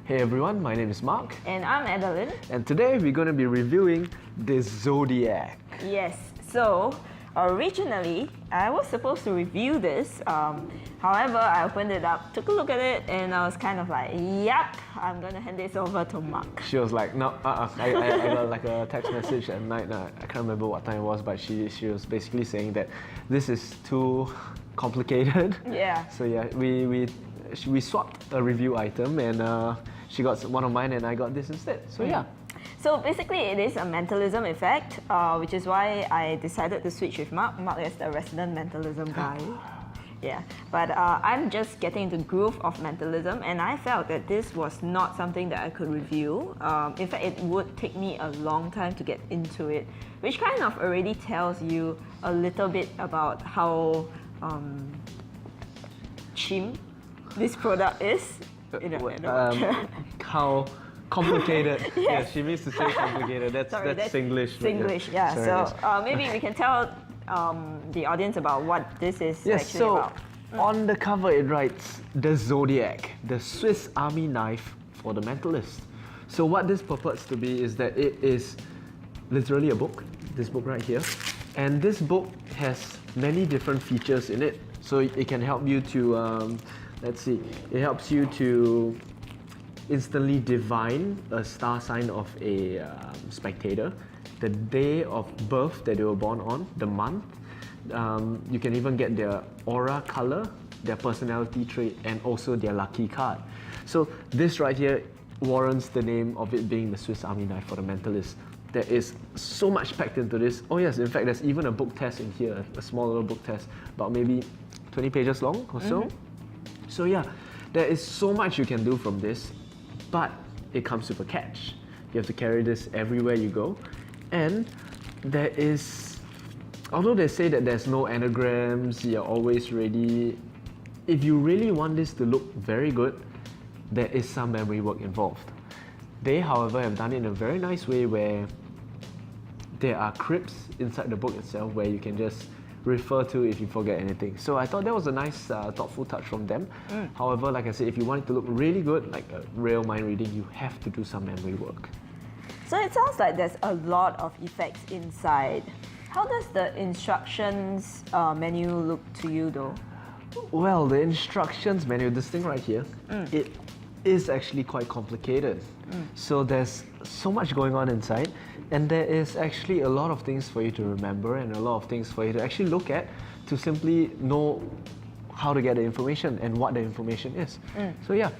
Hey everyone, my name is Mark, And I'm Adeline. and today we're going to be reviewing the Zodiac. Yes, so originally I was supposed to review this. However, I opened it up, took a look at it, and I was kind of like, yep, I'm gonna hand this over to Mark. She was like, no, I got like a text message at night. I can't remember what time it was, but she was basically saying that this is too complicated. Yeah. So yeah, we swapped a review item, and she got one of mine, and I got this instead. So yeah. So basically, it is a mentalism effect, which is why I decided to switch with Mark. Mark is the resident mentalism guy. Yeah, but I'm just getting the groove of mentalism, and I felt that this was not something that I could review. In fact, it would take me a long time to get into it, which kind of already tells you a little bit about how chim this product is. How complicated. Yes. Yeah, she means to say complicated. That's Singlish. Singlish, yeah. Sorry, So maybe we can tell the audience about what this is yes, actually so about. on the cover it writes the Zodiac, the Swiss Army knife for the mentalist. So what this purports to be is that it is literally a book, this book right here. And this book has many different features in it. So it can help you to, let's see, it helps you to instantly divine a star sign of a spectator, the day of birth that they were born on, the month. You can even get their aura color, their personality trait, and also their lucky card. So this right here warrants the name of it being the Swiss Army knife for the mentalist. There is so much packed into this. Oh yes, in fact there's even a book test in here, a small little book test, about maybe 20 pages long or so. So yeah, there is so much you can do from this, but it comes with a catch. You have to carry this everywhere you go. And there is, although they say that there's no anagrams, you're always ready, if you really want this to look very good, there is some memory work involved. They, however, have done it in a very nice way where there are crypts inside the book itself where you can just refer to if you forget anything. So I thought that was a nice, thoughtful touch from them. However, like I said, if you want it to look really good, like a real mind reading, you have to do some memory work. So it sounds like there's a lot of effects inside. How does the instructions menu look to you though? Well, the instructions menu, this thing right here, it is actually quite complicated. So there's so much going on inside, and there is actually a lot of things for you to remember and a lot of things for you to actually look at to simply know how to get the information and what the information is. So yeah.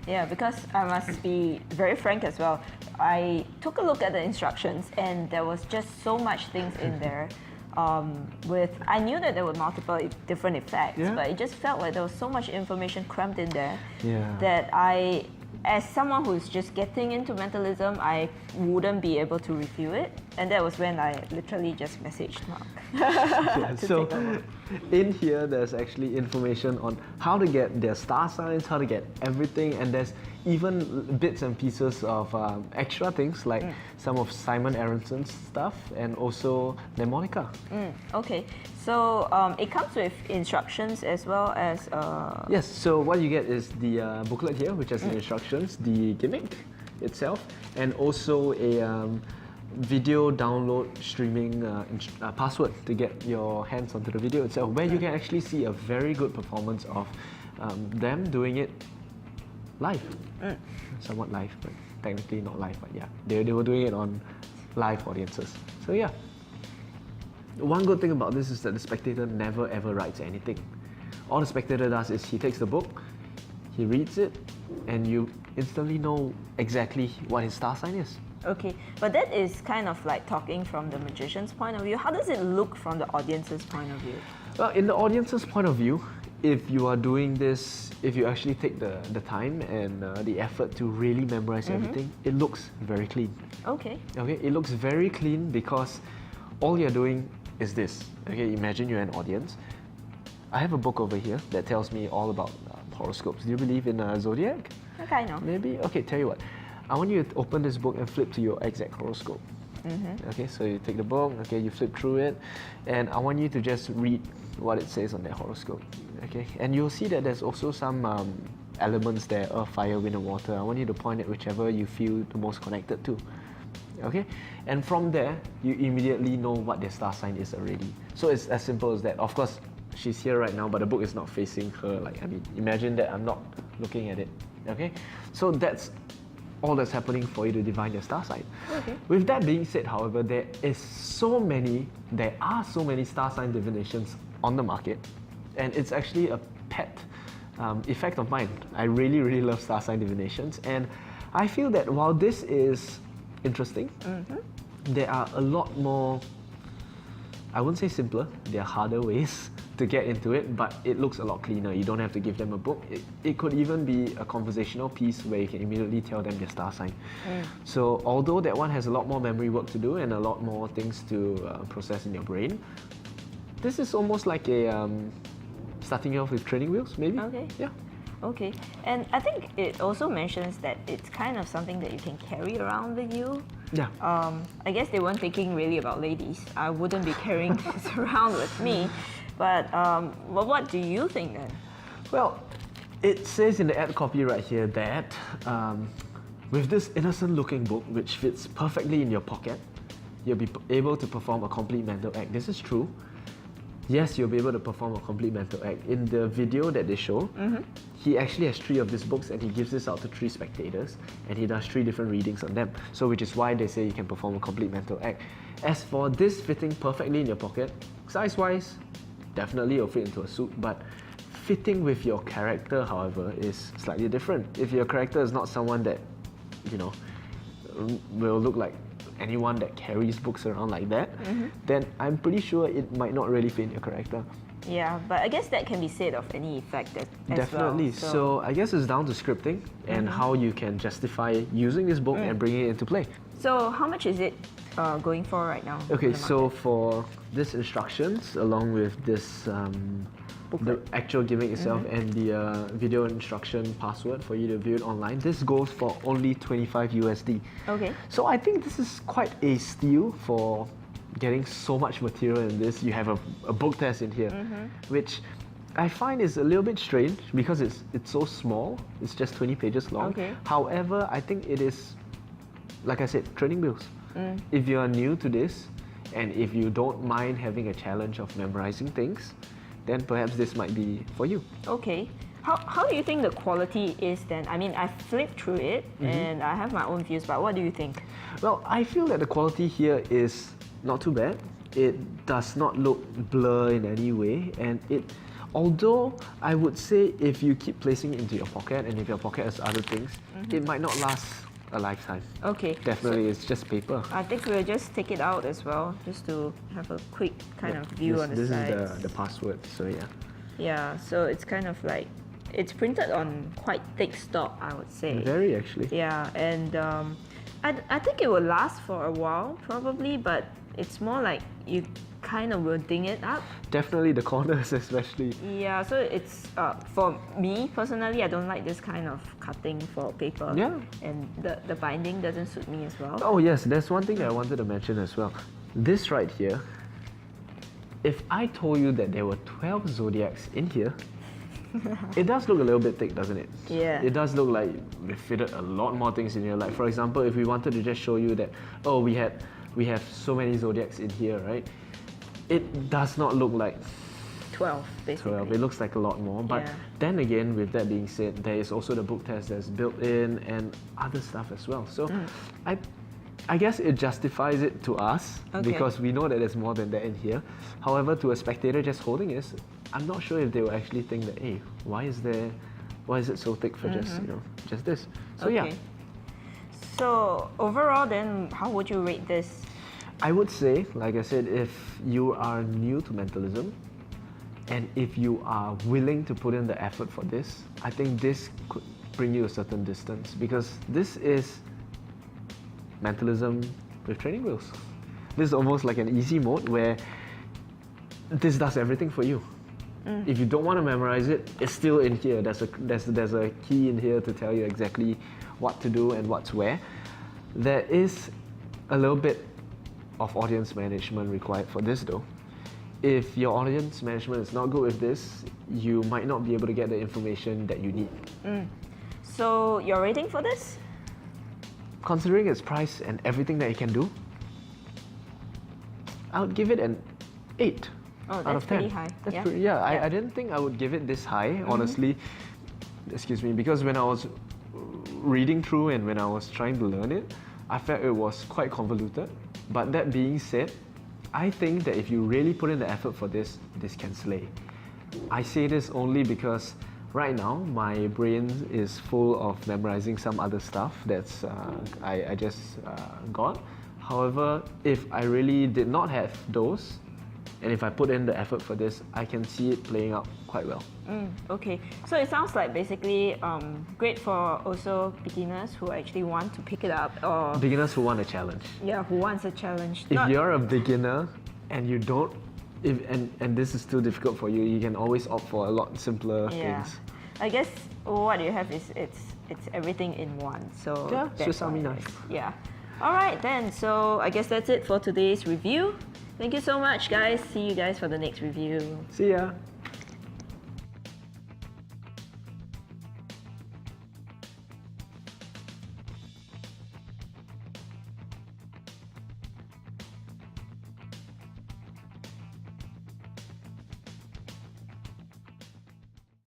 Yeah, because I must be very frank as well. I took a look at the instructions and there was just so much things in there. I knew that there were multiple different effects, but it just felt like there was so much information crammed in there that I, as someone who's just getting into mentalism, I wouldn't be able to review it. And that was when I literally just messaged Mark. So in here there's actually information on how to get their star signs, how to get everything, and there's even bits and pieces of extra things like some of Simon Aronson's stuff and also mnemonica. Okay, so it comes with instructions as well as... Yes, so what you get is the booklet here, which has the instructions, the gimmick itself, and also a video download streaming password to get your hands onto the video itself, where you can actually see a very good performance of them doing it live. Somewhat live, but technically not live, but yeah, they were doing it on live audiences. So yeah. One good thing about this is that the spectator never ever writes anything. All the spectator does is he takes the book, he reads it, and you instantly know exactly what his star sign is. Okay, but that is kind of like talking from the magician's point of view. How does it look from the audience's point of view? Well, in the audience's point of view, if you are doing this, if you actually take the time and the effort to really memorize everything, it looks very clean. Okay. Okay, it looks very clean because all you're doing is this. Okay, imagine you're an audience. I have a book over here that tells me all about horoscopes. Do you believe in Zodiac? Okay, I know. Maybe? Okay, tell you what. I want you to open this book and flip to your exact horoscope. Okay, so you take the book, okay, you flip through it, and I want you to just read what it says on that horoscope. Okay, and you'll see that there's also some elements there, earth, fire, wind and water. I want you to point at whichever you feel the most connected to. Okay? And from there, you immediately know what their star sign is already. So it's as simple as that. Of course, she's here right now, but the book is not facing her. Like, I mean, imagine that I'm not looking at it. Okay? So that's all that's happening for you to divine your star sign. Okay. With that being said, however, there are so many star sign divinations on the market, and it's actually a pet effect of mine. I really, really love star sign divinations, and I feel that while this is interesting, there are a lot more, I wouldn't say simpler, there are harder ways to get into it, but it looks a lot cleaner. You don't have to give them a book. It could even be a conversational piece where you can immediately tell them their star sign. So although that one has a lot more memory work to do and a lot more things to process in your brain, this is almost like a starting off with training wheels, maybe? Okay. Yeah. Okay, and I think it also mentions that it's kind of something that you can carry around with you. Yeah. I guess they weren't thinking really about ladies. I wouldn't be carrying this around with me. But well, what do you think then? Well, it says in the ad copy right here that with this innocent-looking book, which fits perfectly in your pocket, you'll be able to perform a complete mental act. This is true. Yes, you'll be able to perform a complete mental act. In the video that they show, he actually has 3 of these books and he gives this out to 3 spectators and he does 3 different readings on them. So which is why they say you can perform a complete mental act. As for this fitting perfectly in your pocket, size-wise, definitely it'll fit into a suit, but fitting with your character, however, is slightly different. If your character is not someone that, you know, will look like anyone that carries books around like that, then I'm pretty sure it might not really fit in your character. Yeah, but I guess that can be said of any effect as Definitely. well. So I guess it's down to scripting and how you can justify using this book and bringing it into play. So how much is it going for right now? Okay, on the so market? for this instructions, along with this the actual gimmick itself and the video instruction password for you to view it online, this goes for only 25 USD. Okay. So I think this is quite a steal for getting so much material in this. You have a book test in here, which I find is a little bit strange because it's so small. It's just 20 pages long. Okay. However, I think it is, like I said, training wheels. If you are new to this and if you don't mind having a challenge of memorizing things, then perhaps this might be for you. Okay. How do you think the quality is then? I mean, I flipped through it and I have my own views, but what do you think? Well, I feel that the quality here is not too bad. It does not look blur in any way, and although I would say if you keep placing it into your pocket and if your pocket has other things, it might not last a lifetime. Okay. Definitely, it's just paper. I think we'll just take it out as well, just to have a quick kind of view on the sides. This is the password, so yeah. Yeah, so it's kind of like, it's printed on quite thick stock, I would say. Very actually. Yeah, and I think it will last for a while, probably, but it's more like you kind of will ding it up. Definitely the corners especially. Yeah, so it's, for me personally, I don't like this kind of cutting for paper. Yeah. And the binding doesn't suit me as well. Oh yes, there's one thing that I wanted to mention as well. This right here, if I told you that there were 12 Zodiacs in here, it does look a little bit thick, doesn't it? Yeah. It does look like we fitted a lot more things in here. Like for example, if we wanted to just show you that, oh, we have so many Zodiacs in here, right? It does not look like 12, basically. 12. It looks like a lot more. But Yeah. then again, with that being said, there is also the book test that's built in and other stuff as well. So I guess it justifies it to us because we know that there's more than that in here. However, to a spectator just holding this, I'm not sure if they will actually think that, hey, why is it so thick for just this? So yeah. So overall then, how would you rate this? I would say, like I said, if you are new to mentalism and if you are willing to put in the effort for this, I think this could bring you a certain distance because this is mentalism with training wheels. This is almost like an easy mode where this does everything for you. If you don't want to memorize it, it's still in here. There's a key in here to tell you exactly what to do and what's where. There is a little bit of audience management required for this though. if your audience management is not good with this, you might not be able to get the information that you need. So your rating for this? Considering its price and everything that it can do, I would give it an 8 Oh, out that's of 10. pretty high. That's Yeah? pretty, yeah. I didn't think I would give it this high, honestly. Excuse me, because when I was reading through and when I was trying to learn it, I felt it was quite convoluted. But that being said, I think that if you really put in the effort for this, this can slay. I say this only because right now my brain is full of memorizing some other stuff that's I just got. However, if I really did not have those, and if I put in the effort for this, I can see it playing out quite well. Okay, so it sounds like basically great for also beginners who actually want to pick it up, or Beginners who want a challenge. yeah, who wants a challenge. If you're a beginner and you don't, and this is too difficult for you, you can always opt for a lot simpler things. I guess what you have is it's everything in one. So Yeah, that's Swiss Army why knife. Yeah. All right then. So I guess that's it for today's review. Thank you so much, guys. See you guys for the next review. See ya!